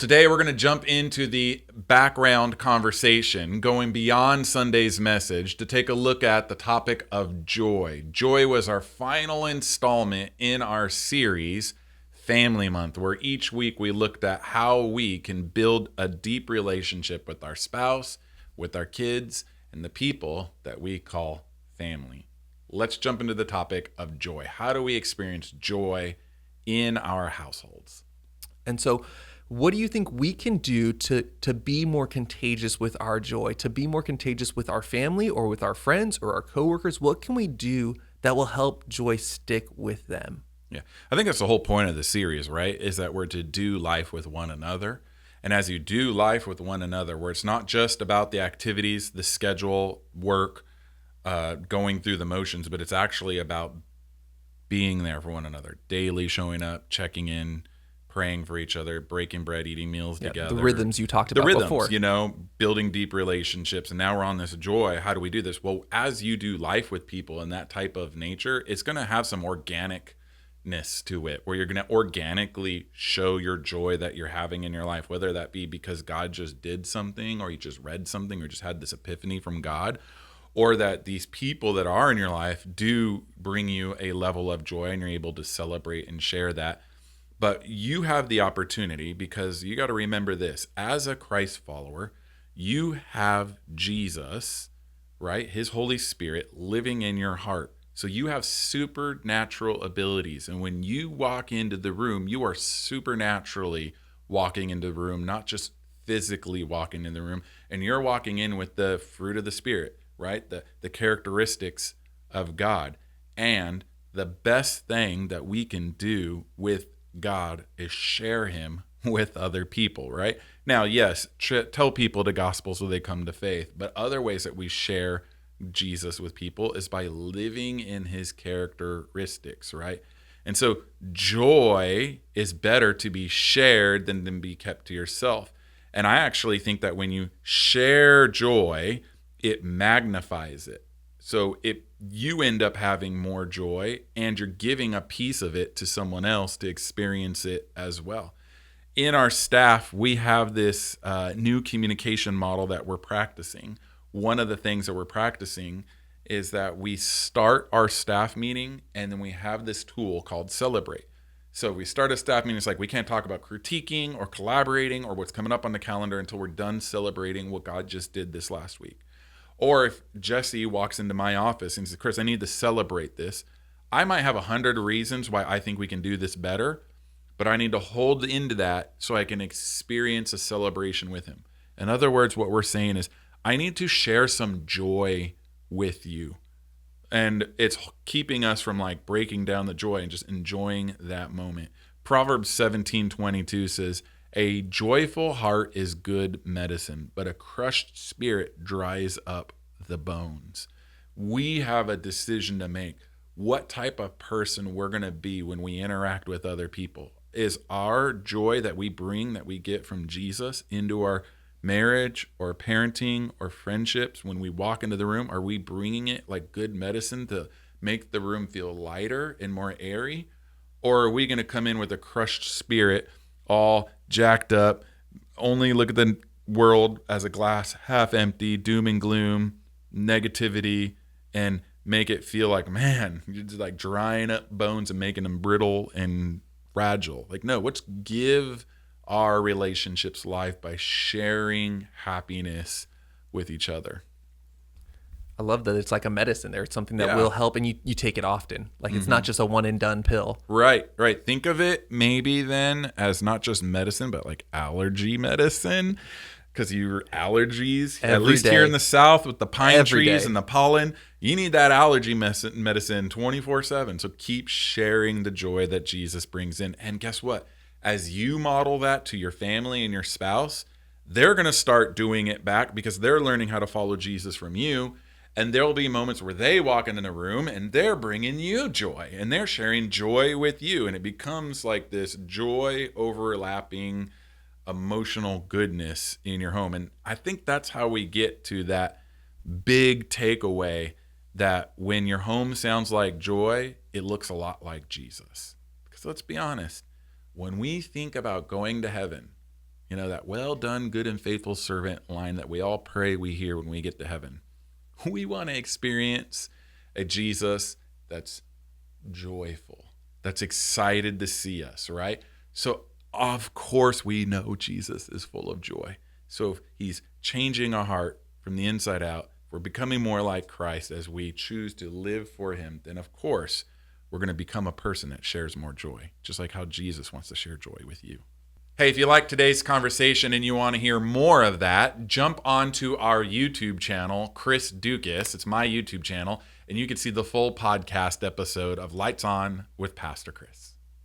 today we're going to jump into the background conversation, going beyond Sunday's message to take a look at the topic of joy. Joy was our final installment in our series, Family Month, where each week we looked at how we can build a deep relationship with our spouse, with our kids, and the people that we call family. Let's jump into the topic of joy. How do we experience joy in our households? And so what do you think we can do to be more contagious with our joy, to be more contagious with our family or with our friends or our coworkers? What can we do that will help joy stick with them? Yeah, I think that's the whole point of the series, right? Is that we're to do life with one another. And as you do life with one another, where it's not just about the activities, the schedule, work, going through the motions, but it's actually about being there for one another, daily showing up, checking in, praying for each other, breaking bread, eating meals together. The rhythms you talked about before. Building deep relationships. And now we're on this joy. How do we do this? Well, as you do life with people in that type of nature, it's going to have some organicness to it, where you're going to organically show your joy that you're having in your life, whether that be because God just did something, or you just read something, or just had this epiphany from God, or that these people that are in your life do bring you a level of joy and you're able to celebrate and share that. But you have the opportunity, because you got to remember this, as a Christ follower, you have Jesus, right? His Holy Spirit living in your heart. So you have supernatural abilities. And when you walk into the room, you are supernaturally walking into the room, not just physically walking in the room. And you're walking in with the fruit of the Spirit, right? The characteristics of God. And the best thing that we can do with God is share him with other people, right? Now, yes, tell people the gospel so they come to faith, but other ways that we share Jesus with people is by living in his characteristics, right? And so joy is better to be shared than to be kept to yourself. And I actually think that when you share joy, it magnifies it. So if you end up having more joy, and you're giving a piece of it to someone else to experience it as well. In our staff, we have this new communication model that we're practicing. One of the things that we're practicing is that we start our staff meeting, and then we have this tool called Celebrate. So we start a staff meeting, it's like we can't talk about critiquing or collaborating or what's coming up on the calendar until we're done celebrating what God just did this last week. Or if Jesse walks into my office and says, Chris, I need to celebrate this, I might have 100 reasons why I think we can do this better, but I need to hold into that so I can experience a celebration with him. In other words, what we're saying is, I need to share some joy with you. And it's keeping us from like breaking down the joy and just enjoying that moment. Proverbs 17:22 says, a joyful heart is good medicine, but a crushed spirit dries up the bones. We have a decision to make. What type of person we're going to be when we interact with other people? Is our joy that we bring, that we get from Jesus, into our marriage or parenting or friendships when we walk into the room? Are we bringing it like good medicine to make the room feel lighter and more airy? Or are we going to come in with a crushed spirit, all jacked up, only look at the world as a glass half empty, doom and gloom, negativity, and make it feel like, man, you're just like drying up bones and making them brittle and fragile? Like, no, let's give our relationships life by sharing happiness with each other. I love that it's like a medicine there. It's something that will help, and you take it often. Like it's not just a one and done pill. Right. Think of it maybe then as not just medicine, but like allergy medicine, because your allergies, at least here in the South with the pine trees and the pollen, you need that allergy medicine 24/7. So keep sharing the joy that Jesus brings in. And guess what? As you model that to your family and your spouse, they're going to start doing it back, because they're learning how to follow Jesus from you. And there will be moments where they walk into a room and they're bringing you joy, and they're sharing joy with you. And it becomes like this joy overlapping emotional goodness in your home. And I think that's how we get to that big takeaway, that when your home sounds like joy, it looks a lot like Jesus. Because let's be honest, when we think about going to heaven, You know, that well done, good and faithful servant line that we all pray we hear when we get to heaven. We want to experience a Jesus that's joyful, that's excited to see us, right? So, of course, we know Jesus is full of joy. So, if he's changing our heart from the inside out, if we're becoming more like Christ as we choose to live for him, then of course, we're going to become a person that shares more joy, just like how Jesus wants to share joy with you. Hey, if you like today's conversation and you want to hear more of that, jump onto our YouTube channel, Chris Dukas. It's my YouTube channel, and you can see the full podcast episode of Lights On with Pastor Chris.